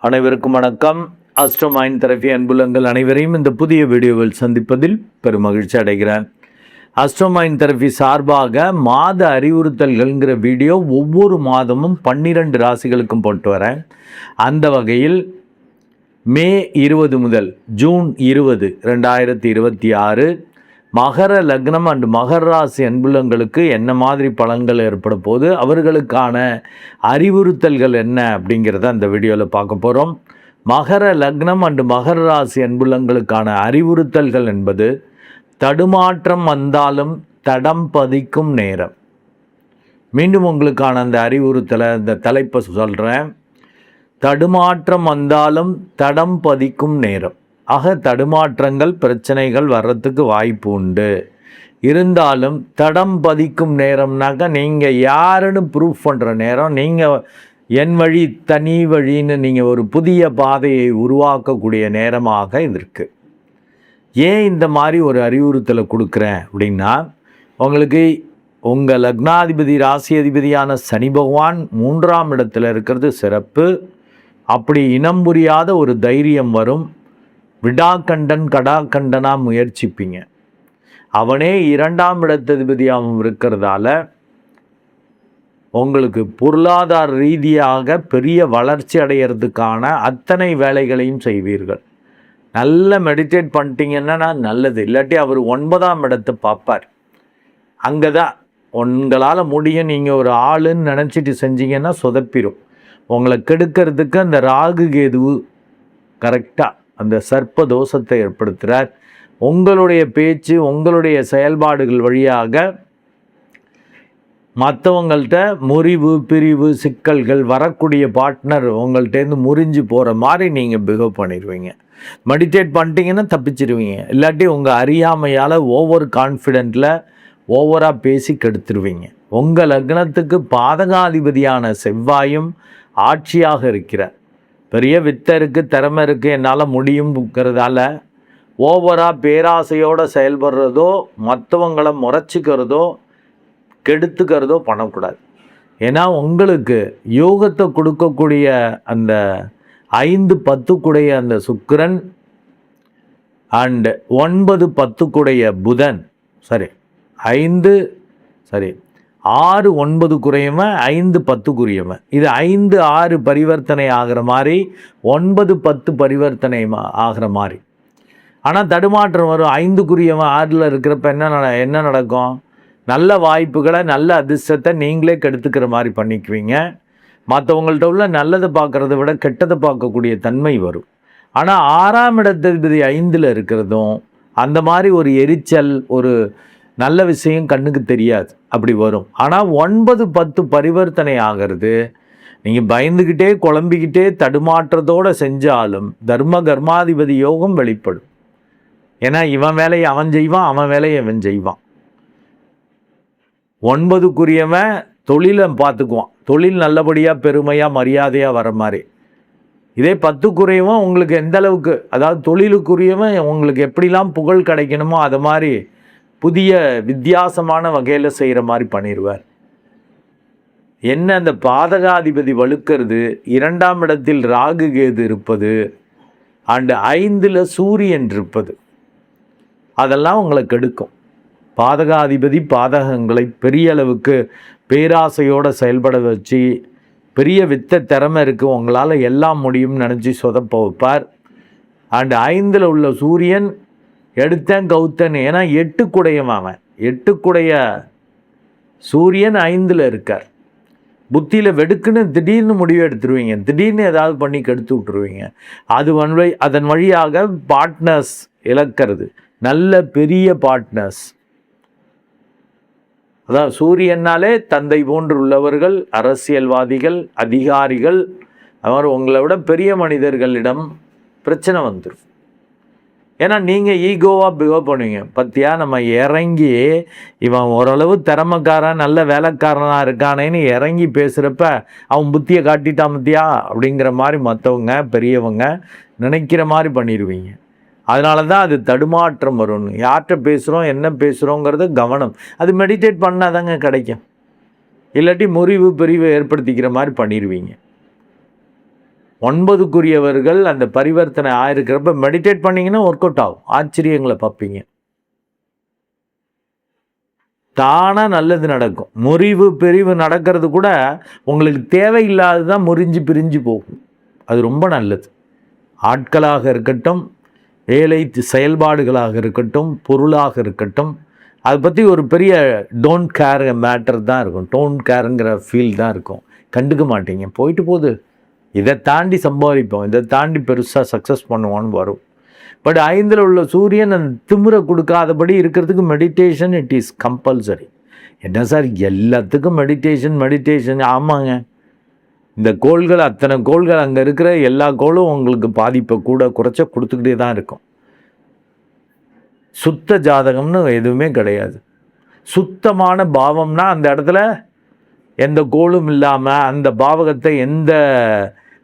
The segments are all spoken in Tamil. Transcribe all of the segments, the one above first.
அனைவருக்கும் வணக்கம். அஸ்ட்ரோமைண்ட் தெரபி அன்புலங்கள் அனைவரையும் இந்த புதிய வீடியோவில் சந்திப்பதில் பெரும் மகிழ்ச்சி அடைகிறேன். அஸ்ட்ரோமைண்ட் தெரபி சார்பாக மாத அறிவுறுத்தல்கள்ங்கிற வீடியோ ஒவ்வொரு மாதமும் 12 ராசிகளுக்கும் போட்டு வரேன். அந்த வகையில் மே 20 முதல் ஜூன் 20, 2026 மகர லக்னம் அண்ட் மகர ராசி அன்புலங்களுக்கு என்ன மாதிரி பலன்கள் ஏற்பட போது, அவர்களுக்கான அறிவுறுத்தல்கள் என்ன அப்படிங்கிறத அந்த வீடியோவில் பார்க்க போகிறோம். மகர லக்னம் அண்டு மகர ராசி அன்புலங்களுக்கான அறிவுறுத்தல்கள் என்பது, தடுமாற்றம் வந்தாலும் தடம் பதிக்கும் நேரம். மீண்டும் உங்களுக்கான அந்த அறிவுறுத்தலை இந்த தலைப்பை சொல்கிறேன். தடுமாற்றம் வந்தாலும் தடம் பதிக்கும் நேரம். ஆக தடுமாற்றங்கள் பிரச்சனைகள் வர்றதுக்கு வாய்ப்பு உண்டு. இருந்தாலும் தடம் பதிக்கும் நேரம்னாக்கா நீங்கள் யாருன்னு ப்ரூஃப் பண்ணுற நேரம். நீங்கள் என் வழி தனி வழின்னு நீங்கள் ஒரு புதிய பாதையை உருவாக்கக்கூடிய நேரமாக இது இருக்குது. ஏன் இந்த மாதிரி ஒரு அறிவுறுத்தலை கொடுக்குறேன் அப்படின்னா, உங்களுக்கு உங்கள் லக்னாதிபதி ராசி அதிபதியான சனி பகவான் 3ஆம் இடத்துல இருக்கிறது சிறப்பு. அப்படி இனம் புரியாத ஒரு தைரியம் வரும். விடாக்கண்டன் கடாக்கண்டனாக முயற்சிப்பீங்க. அவனே 2ஆம் இடத்ததிபதியாகவும் இருக்கிறதால உங்களுக்கு பொருளாதார ரீதியாக பெரிய வளர்ச்சி அடைகிறதுக்கான அத்தனை வேலைகளையும் செய்வீர்கள். நல்ல மெடிடேட் பண்ணிட்டீங்கன்னா நல்லது. இல்லாட்டி அவர் 9ஆம் இடத்தை பார்ப்பார். அங்கே தான் உங்களால் முடியும். நீங்கள் ஒரு ஆளுன்னு நினச்சிட்டு செஞ்சீங்கன்னா சொதப்பிடும். உங்களை கெடுக்கிறதுக்கு அந்த ராகு கேது கரெக்டாக அந்த சர்ப்ப தோஷத்தை ஏற்படுத்துகிறார். உங்களுடைய பேச்சு, உங்களுடைய செயல்பாடுகள் வழியாக மற்றவங்கள்ட்ட முறிவு, பிரிவு, சிக்கல்கள் வரக்கூடிய பார்ட்னர் உங்கள்கிட்டேருந்து முறிஞ்சு போகிற மாதிரி நீங்கள் பிஹேவ் பண்ணிடுவீங்க. மெடிடேட் பண்ணிட்டீங்கன்னா தப்பிச்சிடுவீங்க. இல்லாட்டி உங்கள் அறியாமையால் ஓவர் கான்ஃபிடென்ட்டில் ஓவராக பேசி கெடுத்துருவீங்க. உங்கள் லக்னத்துக்கு பாதகாதிபதியான செவ்வாயும் ஆட்சியாக இருக்கிறார். பெரிய வித்தை இருக்குது, திறமை இருக்குது, என்னால் முடியுங்கிறதால ஓவராக பேராசையோடு செயல்படுறதோ மற்றவங்களை முறைச்சிக்கிறதோ கெடுத்துக்கிறதோ பண்ணக்கூடாது. ஏன்னா உங்களுக்கு யோகத்தை கொடுக்கக்கூடிய அந்த 5-10 அந்த சுக்கிரன் அண்டு 9-10 புதன், 6-9 5-10 இது 5-6 பரிவர்த்தனை ஆகிற மாதிரி, 9-10 பரிவர்த்தனை ஆகிற மாதிரி. ஆனால் தடுமாற்றம் வரும். 5 6 இருக்கிறப்ப என்ன நடக்கும்? நல்ல வாய்ப்புகளை, நல்ல அதிர்ஷ்டத்தை நீங்களே கெடுத்துக்கிற மாதிரி பண்ணிக்குவீங்க. மற்றவங்கள்ட்ட உள்ள நல்லதை பார்க்குறத விட கெட்டதை பார்க்கக்கூடிய தன்மை வரும். ஆனால் 6ஆம் இடத்ததிபதி 5ல் இருக்கிறதும் அந்த மாதிரி ஒரு எரிச்சல், ஒரு நல்ல விஷயம் கண்ணுக்கு தெரியாது, அப்படி வரும். ஆனால் 9-10 பரிவர்த்தனை ஆகிறது. நீங்கள் பயந்துக்கிட்டே குழம்பிக்கிட்டே தடுமாற்றத்தோடு செஞ்சாலும் தர்ம கர்மாதிபதி யோகம் வெளிப்படும். ஏன்னா இவன் வேலையை அவன் செய்வான், அவன் வேலையை இவன் செய்வான். 9 தொழிலை பார்த்துக்குவான். தொழில் நல்லபடியாக பெருமையாக மரியாதையாக வர மாதிரி. இதே 10 உங்களுக்கு எந்த அளவுக்கு, அதாவது தொழிலுக்குரியவன் உங்களுக்கு எப்படிலாம் புகழ் கிடைக்கணுமோ அது மாதிரி புதிய வித்தியாசமான வகையில் செய்கிற மாதிரி பண்ணிடுவார். என்ன அந்த பாதகாதிபதி வலுக்கிறது, 2ஆம் இடத்தில் ராகு கேது இருப்பது அண்டு 5ல் சூரியன் இருப்பது, அதெல்லாம் உங்களை கெடுக்கும். பாதகாதிபதி பாதகங்களை பெரிய அளவுக்கு பேராசையோடு செயல்பட வச்சு, பெரிய வித்தை திறமை இருக்குது, உங்களால் எல்லாம் முடியும்னு நினச்சி சொதப்ப வைப்பார். அண்டு 5ல் உள்ள சூரியன் எடுத்தேன் கவுத்தன். ஏன்னா 8 அவன் 8 சூரியன் 5ல் இருக்கார். புத்தியில் வெடுக்குன்னு திடீர்னு முடிவு எடுத்துருவீங்க. திடீர்னு ஏதாவது பண்ணி கெடுத்து விட்டுருவீங்க. அதன் வழியாக பார்ட்னர்ஸ் இழக்கிறது. நல்ல பெரிய பார்ட்னர்ஸ், அதான் சூரியனாலே தந்தை போன்று உள்ளவர்கள், அரசியல்வாதிகள், அதிகாரிகள், அவர் உங்களை விட பெரிய மனிதர்களிடம் பிரச்சனை வந்துடும். ஏன்னா நீங்கள் ஈகோவாக பிஹேவ் பண்ணுவீங்க. பற்றியா நம்ம இறங்கி இவன் ஓரளவு திறமைக்காரன் நல்ல வேலைக்காரனாக இருக்கானேன்னு இறங்கி பேசுகிறப்ப அவன் புத்தியை காட்டிட்டான் பற்றியா அப்படிங்கிற மாதிரி மற்றவங்க பெரியவங்க நினைக்கிற மாதிரி பண்ணிடுவீங்க. அதனால தான் அது தடுமாற்றம் வரும். யார்கிட்ட பேசுகிறோம், என்ன பேசுகிறோங்கிறது கவனம். அது மெடிடேட் பண்ணால் தாங்க கிடைக்கும். இல்லாட்டி முறிவு பிரிவு ஏற்படுத்திக்கிற மாதிரி பண்ணிடுவீங்க. 9க்குரியவர்கள் அந்த பரிவர்த்தனை ஆயிருக்கிறப்ப மெடிடேட் பண்ணிங்கன்னா ஒர்க் அவுட் ஆகும். ஆச்சரியங்களை பார்ப்பீங்க. தானாக நல்லது நடக்கும். முறிவு பிரிவு நடக்கிறது கூட உங்களுக்கு தேவையில்லாது தான் முறிஞ்சு பிரிஞ்சு போகும். அது ரொம்ப நல்லது. ஆட்களாக இருக்கட்டும், வேலை செயல்பாடுகளாக இருக்கட்டும், பொருளாக இருக்கட்டும், அதை பற்றி ஒரு பெரிய டோன்ட் கேர் மேட்டர் தான் இருக்கும். டோன்ட் கேருங்கிற ஃபீல் தான் இருக்கும். கண்டுக்க மாட்டீங்க, போயிட்டு போகுது, இதை தாண்டி சம்பாதிப்போம், இதை தாண்டி பெருசாக சக்ஸஸ் பண்ணுவோன்னு வரும். பட் 5ல் உள்ள சூரியன் அந்த திமிரை கொடுக்காதபடி இருக்கிறதுக்கு மெடிடேஷன் இட் இஸ் கம்பல்சரி. என்ன சார் எல்லாத்துக்கும் மெடிடேஷன்? ஆமாங்க. இந்த கோள்கள், அத்தனை கோள்கள், அங்கே இருக்கிற எல்லா கோளும் உங்களுக்கு பாதிப்பை கூட குறைச்ச கொடுத்துக்கிட்டே தான் இருக்கும். சுத்த ஜாதகம்னு எதுவுமே கிடையாது. சுத்தமான பாவம்னா அந்த இடத்துல எந்த கோளும் இல்லாமல், அந்த பாவகத்தை எந்த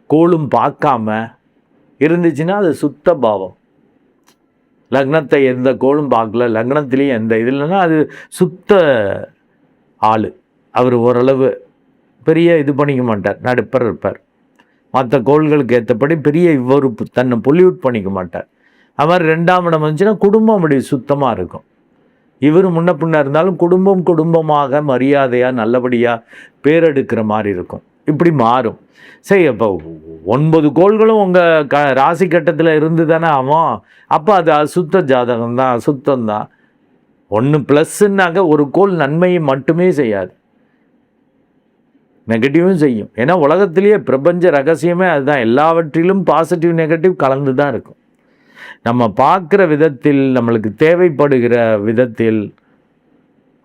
கோளும் பார்க்காம இருந்துச்சுன்னா அது சுத்த பாவம். லக்னத்தை எந்த கோளும் பார்க்கல, லக்னத்திலையும் எந்த இது இல்லைன்னா அது சுத்த ஆள். அவர் ஓரளவு பெரிய இது பண்ணிக்க மாட்டார், நடுப்பர் இருப்பார். மற்ற கோள்களுக்கு ஏற்றபடி பெரிய இவர் தன்னை பொல்யூட் பண்ணிக்க மாட்டார். அது மாதிரி 2ஆம் இடம் வந்துச்சுன்னா குடும்பம் அப்படி சுத்தமாக இருக்கும். இவர் முன்ன பின்ன இருந்தாலும் குடும்பமாக மரியாதையாக நல்லபடியாக பேரெடுக்கிற மாதிரி இருக்கும். இப்படி மாறும். சரி, அப்போ 9 கோள்களும் உங்கள் ராசி கட்டத்தில் இருந்து தானே ஆகும். அப்போ அது அசுத்த ஜாதகம் தான், அசுத்தம்தான். 1+ன்னாக்க ஒரு கோள் நன்மையை மட்டுமே செய்யாது, நெகட்டிவும் செய்யும். ஏன்னா உலகத்திலேயே பிரபஞ்ச ரகசியமே அதுதான். எல்லாவற்றிலும் பாசிட்டிவ் நெகட்டிவ் கலந்து தான் இருக்கும். நம்ம பார்க்குற விதத்தில், நம்மளுக்கு தேவைப்படுகிற விதத்தில்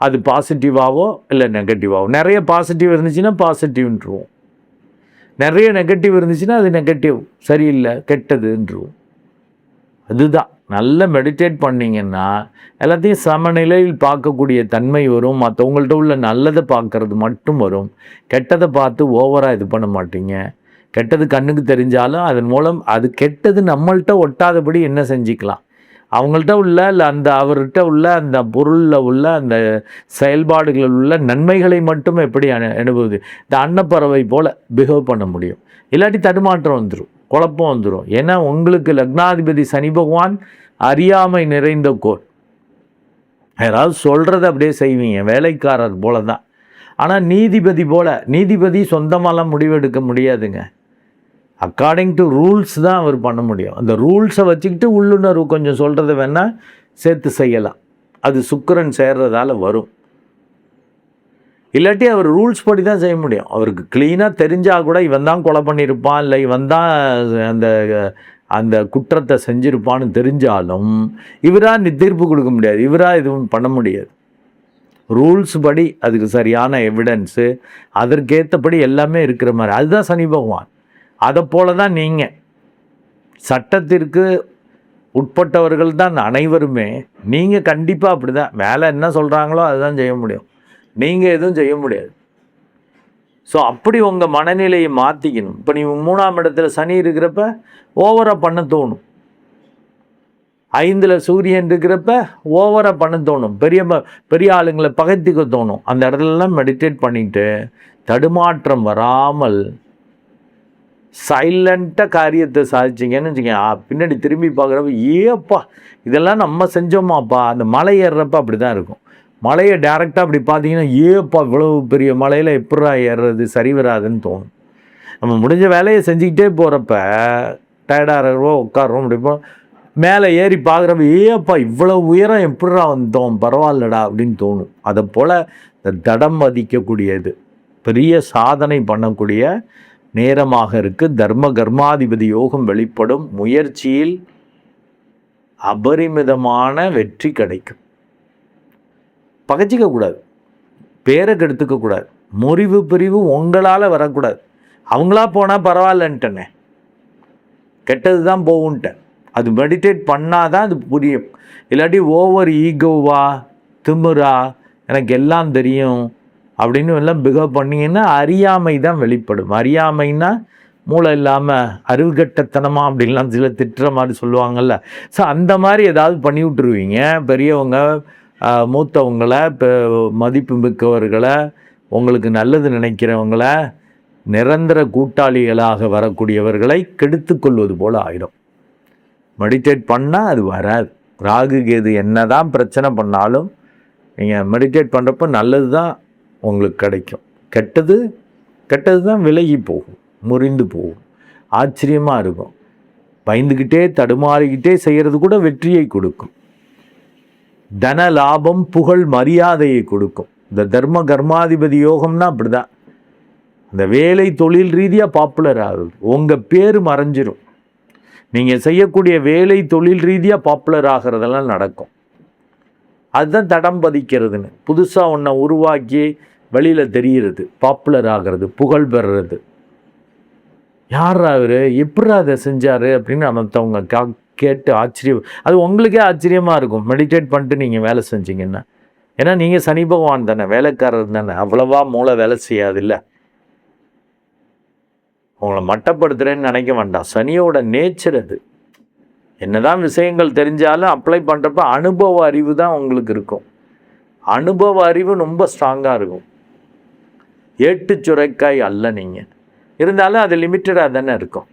அது பாசிட்டிவாவோ இல்லை நெகட்டிவாவோ. நிறைய பாசிட்டிவ் இருந்துச்சுன்னா பாசிட்டிவ்ன்றுவோம், நிறைய நெகட்டிவ் இருந்துச்சுன்னா அது நெகட்டிவ், சரியில்லை, கெட்டதுன்றுவோம். அதுதான். நல்லா மெடிடேட் பண்ணிங்கன்னா எல்லாத்தையும் சமநிலையில் பார்க்கக்கூடிய தன்மை வரும். மற்றவங்கள்ட்ட உள்ள நல்லதை பார்க்கறது மட்டும் வரும். கெட்டதை பார்த்து ஓவராக இது பண்ண மாட்டீங்க. கெட்டது கண்ணுக்கு தெரிஞ்சாலும் அதன் மூலம் அது கெட்டது நம்மள்கிட்ட ஒட்டாதபடி என்ன செஞ்சுக்கலாம், அவங்கள்ட்ட உள்ள இல்லை அந்த அவர்கிட்ட உள்ள அந்த பொருளில் உள்ள அந்த செயல்பாடுகளில் உள்ள நன்மைகளை மட்டும் எப்படி அனுபவிது. இந்த அன்னப்பறவை போல் பிஹேவ் பண்ண முடியும். இல்லாட்டி தடுமாற்றம் வந்துடும், குழப்பம் வந்துடும். ஏன்னா உங்களுக்கு லக்னாதிபதி சனி பகவான் அறியாமை நிறைந்த கோள். யாராவது சொல்கிறத அப்படியே செய்வீங்க, வேலைக்காரர் போல தான். ஆனால் நீதிபதி சொந்தமாலாம் முடிவெடுக்க முடியாதுங்க. அக்கார்டிங் டு ரூல்ஸ் தான் அவர் பண்ண முடியும். அந்த ரூல்ஸை வச்சுக்கிட்டு உள்ளுணர்வு கொஞ்சம் சொல்கிறத வேணால் சேர்த்து செய்யலாம். அது சுக்கிரன் சேர்றதால வரும். இல்லாட்டி அவர் ரூல்ஸ் படி தான் செய்ய முடியும். அவருக்கு க்ளீனாக தெரிஞ்சால் கூட இவன் தான் கொலை பண்ணியிருப்பான், இல்லை இவன் தான் அந்த அந்த குற்றத்தை செஞ்சிருப்பான்னு தெரிஞ்சாலும் இவராக தீர்ப்பு கொடுக்க முடியாது, இவராக எதுவும் பண்ண முடியாது. ரூல்ஸ் படி அதுக்கு சரியான எவிடன்ஸு அதற்கேற்றபடி எல்லாமே இருக்கிற மாதிரி. அதுதான் சனி பகவான். அதை போல தான் நீங்கள் சட்டத்திற்கு உட்பட்டவர்கள் தான் அனைவருமே. நீங்கள் கண்டிப்பாக அப்படி தான், மேலே என்ன சொல்கிறாங்களோ அதுதான் செய்ய முடியும், நீங்கள் எதுவும் செய்ய முடியாது. ஸோ அப்படி உங்கள் மனநிலையை மாற்றிக்கணும். இப்போ நீங்கள் 3ஆம் இடத்துல சனி இருக்கிறப்ப ஓவராக பண்ண தோணும். 5ல் சூரியன் இருக்கிறப்ப ஓவராக பண்ண தோணும். பெரிய ஆளுங்களை பகைத்துக்க தோணும். அந்த இடத்துலலாம் மெடிடேட் பண்ணிட்டு தடுமாற்றம் வராமல் சைலண்ட்டாக காரியத்தை சாதிச்சிங்கன்னு வச்சுக்கோங்க. பின்னாடி திரும்பி பார்க்குறப்ப ஏப்பா இதெல்லாம் நம்ம செஞ்சோமாப்பா. அந்த மலை ஏறுறப்ப அப்படி தான் இருக்கும். மலையை டேரெக்டாக அப்படி பார்த்தீங்கன்னா ஏப்பா இவ்வளோ பெரிய மலையில் எப்படா ஏறுறது, சரி வராதுன்னு தோணும். நம்ம முடிஞ்ச வேலையை செஞ்சுக்கிட்டே போகிறப்ப டயர்டாக இருக்கிறோம், உட்காரோம், அப்படிப்போம் மேலே ஏறி பார்க்குறப்ப ஏப்பா இவ்வளோ உயரம் எப்படா வந்தோம், பரவாயில்லடா அப்படின்னு தோணும். அதை போல் இந்த தடம் மதிக்கக்கூடியது பெரிய சாதனை பண்ணக்கூடிய நேரமாக இருக்குது. தர்ம கர்மாதிபதி யோகம் வெளிப்படும். முயற்சியில் அபரிமிதமான வெற்றி கிடைக்கும். பகைச்சிக்கக்கூடாது, பேரை கெடுத்துக்கக்கூடாது, முறிவு பிரிவு உங்களால் வரக்கூடாது. அவங்களா போனால் பரவாயில்லன்ட்டனே, கெட்டது தான் போகுன்ட்டேன். அது மெடிடேட் பண்ணால் தான் அது புரியும். இல்லாட்டி ஓவர் ஈகோவா திமிரா எனக்கு எல்லாம் தெரியும் அப்படின்னு எல்லாம் பிஹேவ் பண்ணிங்கன்னா அறியாமை தான் வெளிப்படும். அறியாமைன்னா மூளை இல்லாமல் அறிவுகட்டத்தனமாக அப்படின்லாம் சில திட்டுற மாதிரி சொல்லுவாங்கள்ல. ஸோ அந்த மாதிரி ஏதாவது பண்ணி விட்டுருவீங்க. பெரியவங்க மூத்தவங்களை, இப்போ மதிப்பு மிக்கவர்களை, உங்களுக்கு நல்லது நினைக்கிறவங்கள நிரந்தர கூட்டாளிகளாக வரக்கூடியவர்களை கெடுத்து கொள்வது போல் ஆயிடும். மெடிடேட் பண்ணால் அது வராது. ராகு கேது என்ன தான் பிரச்சனை பண்ணாலும் நீங்கள் மெடிடேட் பண்ணுறப்ப நல்லது தான் உங்களுக்கு கிடைக்கும். கெட்டது தான் விலகி போகும், முறிந்து போகும், ஆச்சரியமாக இருக்கும். பயந்துக்கிட்டே தடுமாறிக்கிட்டே செய்கிறது கூட வெற்றியை கொடுக்கும். தன லாபம், புகழ், மரியாதையை கொடுக்கும். இந்த தர்ம கர்மாதிபதி யோகம்னா அப்படிதான். இந்த வேலை தொழில் ரீதியாக பாப்புலர் ஆகுது. உங்கள் பேர் மறைஞ்சிரும். நீங்கள் செய்யக்கூடிய வேலை தொழில் ரீதியாக பாப்புலர் ஆகிறதெல்லாம் நடக்கும். அதுதான் தடம் பதிக்கிறதுன்னு. புதுசாக ஒன்றை உருவாக்கி வெளியில் தெரிகிறது, பாப்புலர் ஆகிறது, புகழ் பெறுறது. யார் அவர், எப்படி அதை செஞ்சார் அப்படின்னு மற்றவங்க கேட்டு ஆச்சரியம். அது உங்களுக்கே ஆச்சரியமாக இருக்கும் மெடிடேட் பண்ணிட்டு நீங்கள் வேலை செஞ்சீங்கன்னா. ஏன்னா நீங்கள் சனி பகவான் தானே, வேலைக்காரர் தானே, அவ்வளவா மூளை வேலை செய்யாது. இல்லை, உங்களை மட்டப்படுத்துகிறேன்னு நினைக்க வேண்டாம். சனியோட நேச்சர் அது. என்னதான் விஷயங்கள் தெரிஞ்சாலும் அப்ளை பண்ணுறப்ப அனுபவ அறிவு தான் உங்களுக்கு இருக்கும். அனுபவ அறிவு ரொம்ப ஸ்ட்ராங்காக இருக்கும். ஏட்டு சுரைக்காய் அல்ல நீங்கள். இருந்தாலும் அது லிமிட்டடாக தானே இருக்கும்.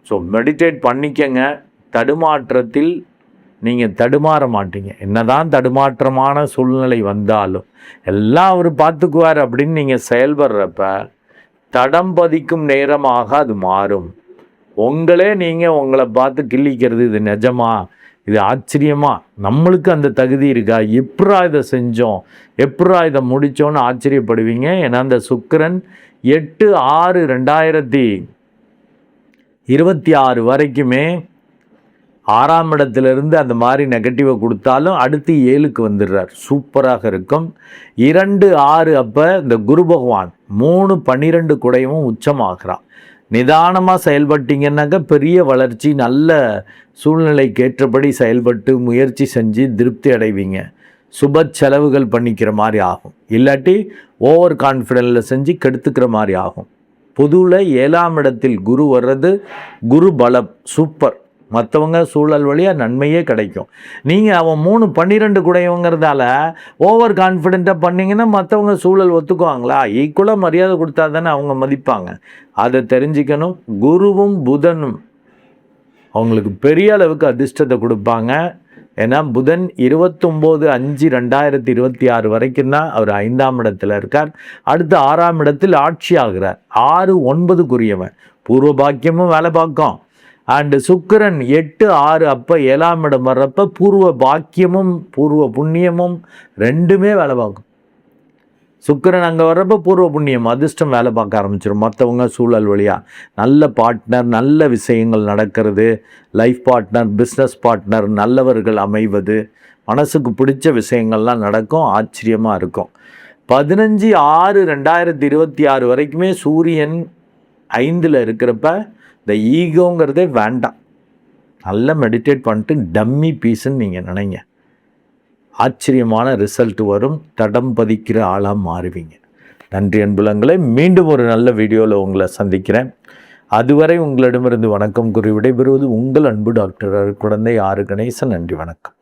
ஸோ மெடிடேட் பண்ணிக்கங்க. தடுமாற்றத்தில் நீங்கள் தடுமாற மாட்டீங்க. என்னதான் தடுமாற்றமான சூழ்நிலை வந்தாலும் எல்லாம் அவர் பார்த்துக்குவார் அப்படின்னு நீங்கள் செயல்படுறப்ப தடம் பதிக்கும் நேரமாக அது மாறும். நீங்கள் உங்களை பார்த்து கிள்ளிக்கிறது, இது நிஜமா, இது ஆச்சரியமா, நம்மளுக்கு அந்த தகுதி இருக்கா, எப்படா இதை செஞ்சோம், எப்படா இதை முடித்தோன்னு ஆச்சரியப்படுவீங்க. ஏன்னா அந்த சுக்கிரன் 8/6/2026 வரைக்குமே 6ஆம் இடத்துலேருந்து அந்த மாதிரி நெகட்டிவை கொடுத்தாலும் அடுத்து 7க்கு வந்துடுறார். சூப்பராக இருக்கும். 2/6 அப்போ இந்த குரு பகவான் 3/12 கூடையும் உச்சமாகிறான். நிதானமாக செயல்பட்டீங்கன்னாக்க பெரிய வளர்ச்சி, நல்ல சூழ்நிலைக்கு ஏற்றபடி செயல்பட்டு முயற்சி செஞ்சு திருப்தி அடைவீங்க. சுப செலவுகள் பண்ணிக்கிற மாதிரி ஆகும். இல்லாட்டி ஓவர் கான்ஃபிடென்ட்டில் செஞ்சு கெடுத்துக்கிற மாதிரி ஆகும். பொதுவில் 7ஆம் இடத்தில் குரு வர்றது குரு பலம் சூப்பர். மற்றவங்க சூழல் வழியாக நன்மையே கிடைக்கும். நீங்கள் அவன் 3/12 கூடையவங்கிறதால ஓவர் கான்ஃபிடென்ட்டாக பண்ணிங்கன்னா மற்றவங்க சூழல் ஒத்துக்குவாங்களா? ஈக்குவலாக மரியாதை கொடுத்தா தானே அவங்க மதிப்பாங்க. அதை தெரிஞ்சுக்கணும். குருவும் புதனும் அவங்களுக்கு பெரிய அளவுக்கு அதிர்ஷ்டத்தை கொடுப்பாங்க. ஏன்னா புதன் 29/5/2026 வரைக்கும் தான் அவர் 5ஆம் இடத்துல இருக்கார். அடுத்து 6ஆம் இடத்தில் ஆட்சி ஆகிறார். 6/9 பூர்வ பாக்கியமும் வேலை பார்க்கும். அண்டு சுக்கிரன் 8/6 அப்போ 7ஆம் இடம் வர்றப்ப பூர்வ பாக்கியமும் பூர்வ புண்ணியமும் ரெண்டுமே வேலை பார்க்கும். சுக்கிரன் அங்கே வர்றப்ப பூர்வ புண்ணியம் அதிர்ஷ்டம் வேலை பார்க்க ஆரம்பிச்சிடும். மற்றவங்க சூழல் வழியாக நல்ல பார்ட்னர், நல்ல விஷயங்கள் நடக்கிறது, லைஃப் பார்ட்னர், பிஸ்னஸ் பார்ட்னர், நல்லவர்கள் அமைவது, மனசுக்கு பிடிச்ச விஷயங்கள்லாம் நடக்கும். ஆச்சரியமாக இருக்கும். 15/6/2026 வரைக்குமே சூரியன் 5ல் இருக்கிறப்ப இந்த ஈகோங்கிறதே வேண்டாம். நல்லா மெடிடேட் பண்ணிட்டு டம்மி பீஸுன்னு நீங்கள் நினைங்க. ஆச்சரியமான ரிசல்ட் வரும். தடம் பதிக்கிற ஆளாக மாறுவீங்க. நன்றி அன்புலங்களே. மீண்டும் ஒரு நல்ல வீடியோவில் உங்களை சந்திக்கிறேன். அதுவரை உங்களிடமிருந்து வணக்கம் கூறி விடைபெறுவது உங்கள் அன்பு டாக்டர் குழந்தை ஆறு கணேசன். நன்றி, வணக்கம்.